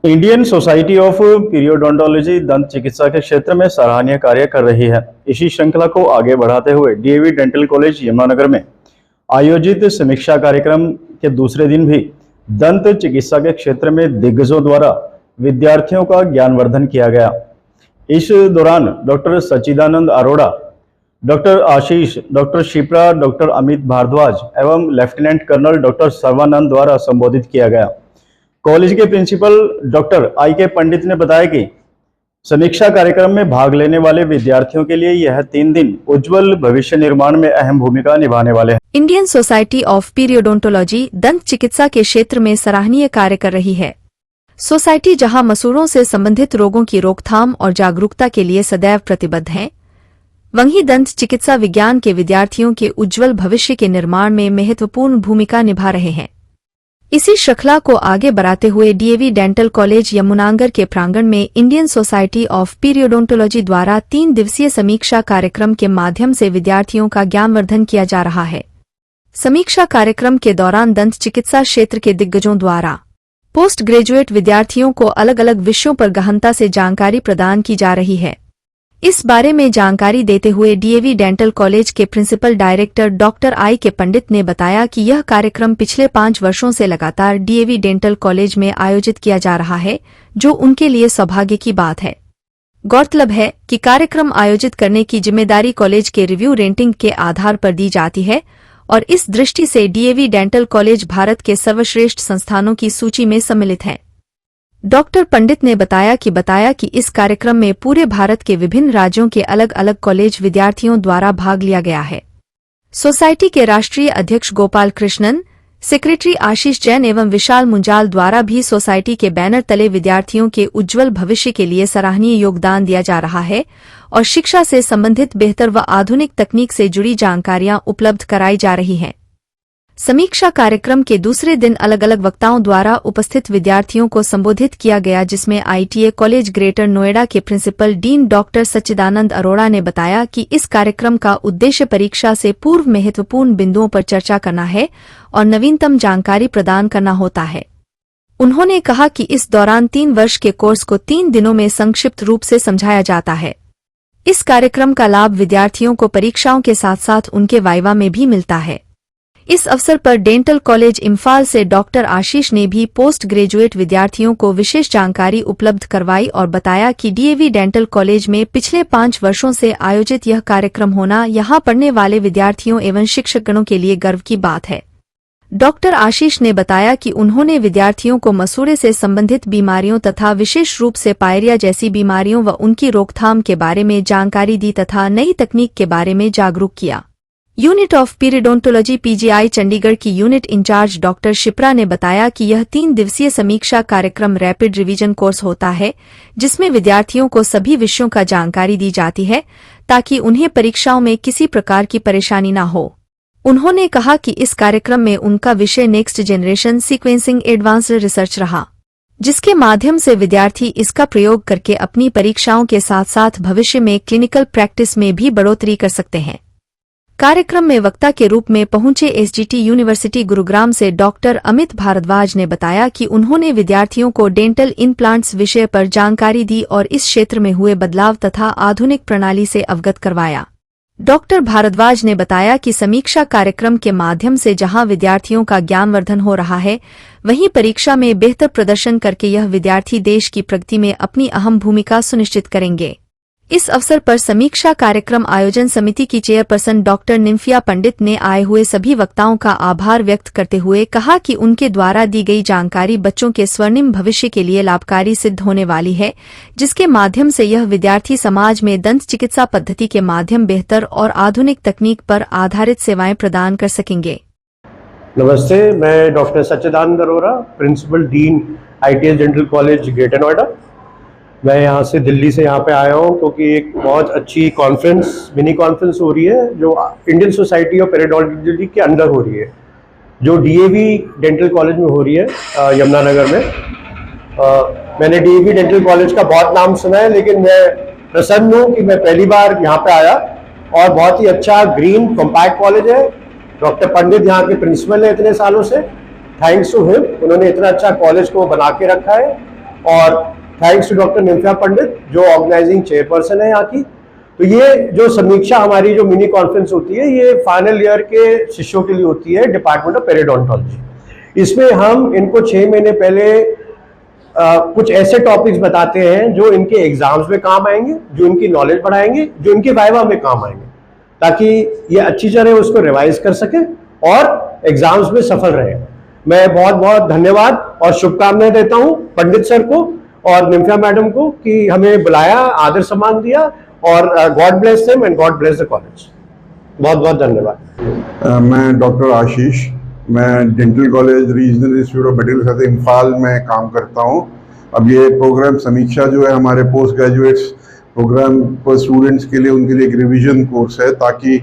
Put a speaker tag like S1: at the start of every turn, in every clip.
S1: Indian society of पीरियोडोंटोलॉजी दंत चिकित्सा के क्षेत्र में सराहनीय कार्य कर रही है। इसी श्रृंखला को आगे बढ़ाते हुए डीएवी डेंटल कॉलेज यमुनानगर में आयोजित समीक्षा कार्यक्रम के दूसरे दिन भी दंत चिकित्सा के क्षेत्र में दिग्गजों द्वारा विद्यार्थियों का ज्ञानवर्धन किया गया। इस दौरान डॉक्टर सच्चिदानंद अरोड़ा, डॉक्टर आशीष, डॉक्टर शिप्रा, डॉक्टर अमित भारद्वाज एवं लेफ्टिनेंट कर्नल डॉक्टर सर्वानंद द्वारा संबोधित किया गया। कॉलेज के प्रिंसिपल डॉक्टर आई के पंडित ने बताया कि समीक्षा कार्यक्रम में भाग लेने वाले विद्यार्थियों के लिए यह 3 दिन उज्जवल भविष्य निर्माण में अहम भूमिका निभाने वाले हैं।
S2: इंडियन सोसाइटी ऑफ पीरियोडोंटोलॉजी दंत चिकित्सा के क्षेत्र में सराहनीय कार्य कर रही है। सोसाइटी जहां मसूड़ों से संबंधित रोगों की रोकथाम और जागरूकता के लिए सदैव प्रतिबद्ध है, वहीं दंत चिकित्सा विज्ञान के विद्यार्थियों के उज्जवल भविष्य के निर्माण में महत्वपूर्ण भूमिका निभा रहे हैं। इसी श्रृंखला को आगे बढ़ाते हुए डीएवी डेंटल कॉलेज यमुनानगर के प्रांगण में इंडियन सोसाइटी ऑफ पीरियोडोंटोलॉजी द्वारा 3 दिवसीय समीक्षा कार्यक्रम के माध्यम से विद्यार्थियों का ज्ञानवर्धन किया जा रहा है। समीक्षा कार्यक्रम के दौरान दंत चिकित्सा क्षेत्र के दिग्गजों द्वारा पोस्ट ग्रेजुएट विद्यार्थियों को अलग अलग विषयों पर गहनता से जानकारी प्रदान की जा रही है। इस बारे में जानकारी देते हुए डीएवी डेंटल कॉलेज के प्रिंसिपल डायरेक्टर डॉक्टर आई के पंडित ने बताया कि यह कार्यक्रम पिछले 5 वर्षों से लगातार डीएवी डेंटल कॉलेज में आयोजित किया जा रहा है, जो उनके लिए सौभाग्य की बात है। गौरतलब है कि कार्यक्रम आयोजित करने की जिम्मेदारी कॉलेज के रिव्यू रेटिंग के आधार पर दी जाती है और इस दृष्टि से डीएवी डेंटल कॉलेज भारत के सर्वश्रेष्ठ संस्थानों की सूची में सम्मिलित है। डॉक्टर पंडित ने बताया कि इस कार्यक्रम में पूरे भारत के विभिन्न राज्यों के अलग अलग कॉलेज विद्यार्थियों द्वारा भाग लिया गया है। सोसाइटी के राष्ट्रीय अध्यक्ष गोपाल कृष्णन, सेक्रेटरी आशीष जैन एवं विशाल मुंजाल द्वारा भी सोसाइटी के बैनर तले विद्यार्थियों के उज्जवल भविष्य के लिए सराहनीय योगदान दिया जा रहा है और शिक्षा से संबंधित बेहतर व आधुनिक तकनीक से जुड़ी जानकारियां उपलब्ध कराई जा रही हैं। समीक्षा कार्यक्रम के दूसरे दिन अलग अलग वक्ताओं द्वारा उपस्थित विद्यार्थियों को संबोधित किया गया, जिसमें आईटीए कॉलेज ग्रेटर नोएडा के principal dean doctor Sachchidanand Arora ने बताया कि इस कार्यक्रम का उद्देश्य परीक्षा से पूर्व महत्वपूर्ण बिंदुओं पर चर्चा करना है और नवीनतम जानकारी प्रदान करना होता है। उन्होंने कहा कि इस दौरान 3 वर्ष के कोर्स को 3 दिनों में संक्षिप्त रूप से समझाया जाता है। इस कार्यक्रम का लाभ विद्यार्थियों को परीक्षाओं के साथ साथ उनके वाइवा में भी मिलता है। इस अवसर पर डेंटल कॉलेज इम्फाल से डॉक्टर आशीष ने भी पोस्ट ग्रेजुएट विद्यार्थियों को विशेष जानकारी उपलब्ध करवाई और बताया कि डीएवी डेंटल कॉलेज में पिछले 5 वर्षों से आयोजित यह कार्यक्रम होना यहां पढ़ने वाले विद्यार्थियों एवं शिक्षकगणों के लिए गर्व की बात है। डॉक्टर आशीष ने बताया कि उन्होंने विद्यार्थियों को मसूड़े से संबंधित बीमारियों तथा विशेष रूप से पायरिया जैसी बीमारियों व उनकी रोकथाम के बारे में जानकारी दी तथा नई तकनीक के बारे में जागरूक किया। यूनिट ऑफ पीरियोडोंटोलॉजी पीजीआई चंडीगढ़ की यूनिट इंचार्ज डॉक्टर शिप्रा ने बताया कि यह 3 दिवसीय समीक्षा कार्यक्रम रैपिड रिवीजन कोर्स होता है, जिसमें विद्यार्थियों को सभी विषयों का जानकारी दी जाती है ताकि उन्हें परीक्षाओं में किसी प्रकार की परेशानी न हो। उन्होंने कहा कि इस कार्यक्रम में उनका विषय next generation sequencing advanced research रहा, जिसके माध्यम से विद्यार्थी इसका प्रयोग करके अपनी परीक्षाओं के साथ साथ भविष्य में क्लिनिकल प्रैक्टिस में भी बढ़ोतरी कर सकते हैं। कार्यक्रम में वक्ता के रूप में पहुंचे एसजीटी यूनिवर्सिटी गुरुग्राम से डॉक्टर अमित भारद्वाज ने बताया कि उन्होंने विद्यार्थियों को डेंटल इम्प्लांट्स विषय पर जानकारी दी और इस क्षेत्र में हुए बदलाव तथा आधुनिक प्रणाली से अवगत करवाया। डॉक्टर भारद्वाज ने बताया कि समीक्षा कार्यक्रम के माध्यम से जहां विद्यार्थियों का ज्ञानवर्धन हो रहा है, वहीं परीक्षा में बेहतर प्रदर्शन करके यह विद्यार्थी देश की प्रगति में अपनी अहम भूमिका सुनिश्चित करेंगे। इस अवसर पर समीक्षा कार्यक्रम आयोजन समिति की चेयरपर्सन डॉक्टर निम्फिया पंडित ने आए हुए सभी वक्ताओं का आभार व्यक्त करते हुए कहा कि उनके द्वारा दी गई जानकारी बच्चों के स्वर्णिम भविष्य के लिए लाभकारी सिद्ध होने वाली है, जिसके माध्यम से यह विद्यार्थी समाज में दंत चिकित्सा पद्धति के माध्यम बेहतर और आधुनिक तकनीक पर आधारित सेवाएं प्रदान कर सकेंगे।
S3: नमस्ते, मैं doctor Sachchidanand Arora, principal dean ITS dental college Greater Noida. मैं यहाँ से दिल्ली से यहाँ पे आया हूँ क्योंकि एक बहुत अच्छी मिनी कॉन्फ्रेंस हो रही है जो इंडियन सोसाइटी ऑफ पेरियोडोंटोलॉजी के अंदर हो रही है, जो डीएवी डेंटल कॉलेज में हो रही है यमुनानगर में। मैंने डीएवी डेंटल कॉलेज का बहुत नाम सुना है, लेकिन मैं प्रसन्न हूँ कि मैं पहली बार यहाँ पे आया और बहुत ही अच्छा ग्रीन कॉम्पैक्ट कॉलेज है। डॉक्टर पंडित यहाँ के प्रिंसिपल है इतने सालों से, थैंक्स टू हिम, उन्होंने इतना अच्छा कॉलेज को बना के रखा है। और थैंक्स टू डॉक्टर निम्फिया पंडित जो ऑर्गेनाइजिंग चेयरपर्सन है यहाँ की। तो ये जो समीक्षा हमारी जो मिनी कॉन्फ्रेंस होती है ये फाइनल ईयर के शिष्यों के लिए होती है डिपार्टमेंट ऑफ पेरियोडोंटोलॉजी। इसमें हम इनको 6 महीने पहले कुछ ऐसे टॉपिक्स बताते हैं जो इनके एग्जाम्स में काम आएंगे, जो इनकी नॉलेज बढ़ाएंगे, जो इनके वाइवा में काम आएंगे, ताकि ये अच्छी तरह उसको रिवाइज कर सके और एग्जाम्स में सफल रहे। मैं बहुत बहुत धन्यवाद और शुभकामनाएं देता हूं पंडित सर को और निम्फिया मैडम को कि हमें बुलाया, आदर सम्मान दिया, और God bless them and God bless the college. बहुत बहुत धन्यवाद।
S4: मैं डॉक्टर आशीष, मैं dental college regional institute of medical science Imphal में काम करता हूँ। अब ये प्रोग्राम समीक्षा जो है हमारे पोस्ट ग्रेजुएट्स प्रोग्राम पर स्टूडेंट्स के लिए, उनके लिए एक रिवीजन कोर्स है, ताकि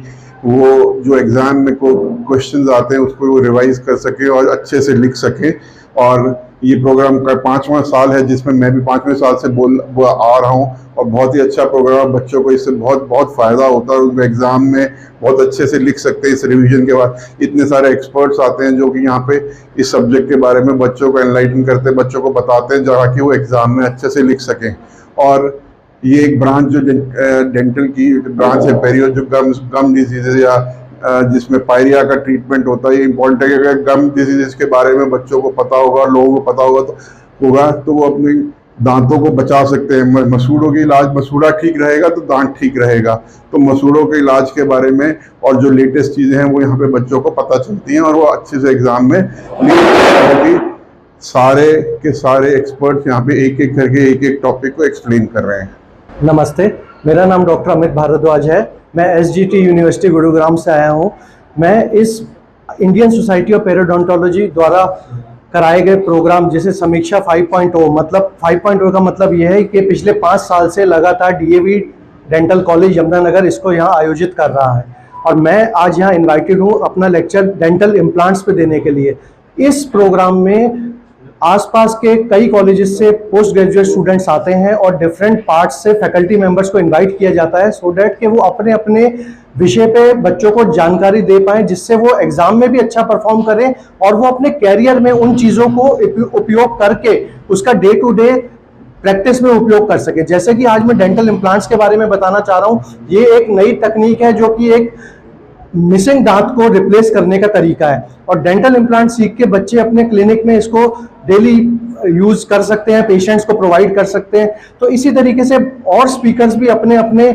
S4: वो जो एग्ज़ाम में क्वेश्चंस आते हैं उसको वो रिवाइज कर सके और अच्छे से लिख सके। और ये प्रोग्राम का 5वां साल है जिसमें मैं भी 5वें साल से आ रहा हूँ, और बहुत ही अच्छा प्रोग्राम। बच्चों को इससे बहुत बहुत फ़ायदा होता है, उनको एग्ज़ाम में बहुत अच्छे से लिख सकते हैं। इस रिवीजन के बाद इतने सारे एक्सपर्ट्स आते हैं जो कि यहाँ पे इस सब्जेक्ट के बारे में बच्चों को एनलाइटन करते हैं, बच्चों को बताते हैं जहाँ कि वो एग्ज़ाम में अच्छे से लिख सकें। और ये एक ब्रांच जो डेंटल की ब्रांच है, पेरियो, जो गम डिजीज़ या जिसमें पायरिया का ट्रीटमेंट होता है, ये इंपॉर्टेंट है कि अगर गम डिजीज़ के बारे में बच्चों को पता होगा, लोगों को पता होगा तो वो अपने दांतों को बचा सकते हैं। मसूड़ों के इलाज, मसूड़ा ठीक रहेगा तो दांत ठीक रहेगा। तो मसूड़ों के इलाज के बारे में और जो लेटेस्ट चीज़ें हैं वो यहाँ पे बच्चों को पता चलती हैं और वो अच्छे से एग्ज़ाम में क्योंकि सारे के सारे एक्सपर्ट्स यहाँ पे एक एक करके एक एक टॉपिक को एक्सप्लेन कर रहे हैं।
S3: नमस्ते, मेरा नाम डॉक्टर अमित भारद्वाज है। मैं SGT यूनिवर्सिटी गुरुग्राम से आया हूँ। मैं इस इंडियन सोसाइटी ऑफ पेरियोडोंटोलॉजी द्वारा कराए गए प्रोग्राम जिसे समीक्षा 5.0, मतलब 5.0 का मतलब यह है कि पिछले 5 साल से लगातार DAV डेंटल कॉलेज यमुनानगर इसको यहाँ आयोजित कर रहा है, और मैं आज यहाँ इनवाइटेड हूँ अपना लेक्चर डेंटल इम्प्लांट्स पे देने के लिए। इस प्रोग्राम में आसपास के कई कॉलेजेस से पोस्ट ग्रेजुएट स्टूडेंट्स आते हैं और डिफरेंट पार्ट्स से फैकल्टी मेंबर्स को इनवाइट किया जाता है, सो डैट कि वो अपने अपने विषय पे बच्चों को जानकारी दे पाएं, जिससे वो एग्जाम में भी अच्छा परफॉर्म करें और वो अपने कैरियर में उन चीज़ों को उपयोग करके उसका डे टू डे प्रैक्टिस में उपयोग कर सके। जैसे कि आज मैं डेंटल इम्प्लांट्स के बारे में बताना चाह रहा हूँ। ये एक नई तकनीक है जो कि एक मिसिंग दांत को रिप्लेस करने का तरीका है, और डेंटल इम्प्लांट सीख के बच्चे अपने क्लिनिक में इसको डेली यूज कर सकते हैं, पेशेंट्स को प्रोवाइड कर सकते हैं। तो इसी तरीके से और स्पीकर्स भी अपने अपने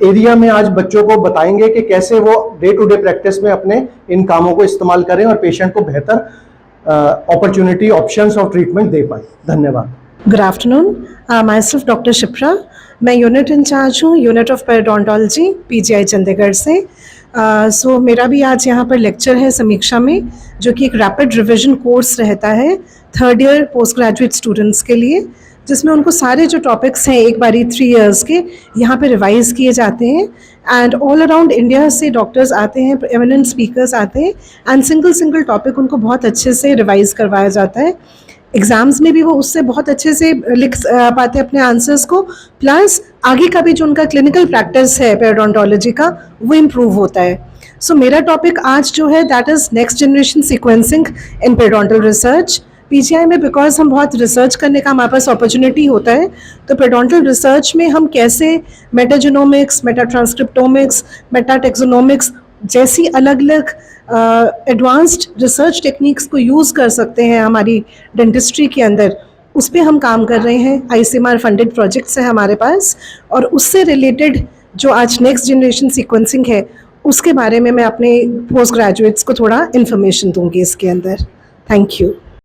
S3: एरिया में आज बच्चों को बताएंगे कि कैसे वो डे टू डे प्रैक्टिस में अपने इन कामों को इस्तेमाल करें और पेशेंट को बेहतर अपॉर्चुनिटी, ऑप्शंस ऑफ ट्रीटमेंट दे पाए। धन्यवाद।
S5: Good afternoon, my self doctor Shipra. मैं यूनिट इंचार्ज हूँ, unit of periodontology, PGI Chandigarh से। सो मेरा भी आज यहाँ पर लेक्चर है समीक्षा में, जो कि एक रैपिड रिवीजन कोर्स रहता है 3rd year post graduate students के लिए, जिसमें उनको सारे जो टॉपिक्स हैं एक बारी 3 इयर्स के यहाँ पे रिवाइज किए जाते हैं। एंड ऑल अराउंड इंडिया से डॉक्टर्स आते हैं, एमिनेंट स्पीकर्स आते हैं, एंड सिंगल टॉपिक उनको बहुत अच्छे से रिवाइज करवाया जाता है। एग्ज़ाम्स में भी वो उससे बहुत अच्छे से लिख पाते हैं अपने आंसर्स को, प्लस आगे का भी जो उनका क्लिनिकल प्रैक्टिस है पेरियोडोंटोलॉजी का वो इम्प्रूव होता है। सो मेरा टॉपिक आज जो है that is next generation sequencing in periodontal research. PGI में बिकॉज हम बहुत रिसर्च करने का हमारे पास अपॉर्चुनिटी होता है, तो पेरियोडोंटल रिसर्च में हम कैसे मेटाजेनोमिक्स, मेटाट्रांसक्रिप्टोमिक्स, मेटाटेक्सोनोमिक्स जैसी अलग अलग एडवांस्ड रिसर्च टेक्निक्स को यूज़ कर सकते हैं हमारी डेंटिस्ट्री के अंदर, उस पर हम काम कर रहे हैं। ICMR फंडेड प्रोजेक्ट्स है हमारे पास, और उससे रिलेटेड जो आज नेक्स्ट जनरेशन सीक्वेंसिंग है उसके बारे में मैं अपने पोस्ट ग्रेजुएट्स को थोड़ा इन्फॉर्मेशन दूंगी इसके अंदर। Thank you.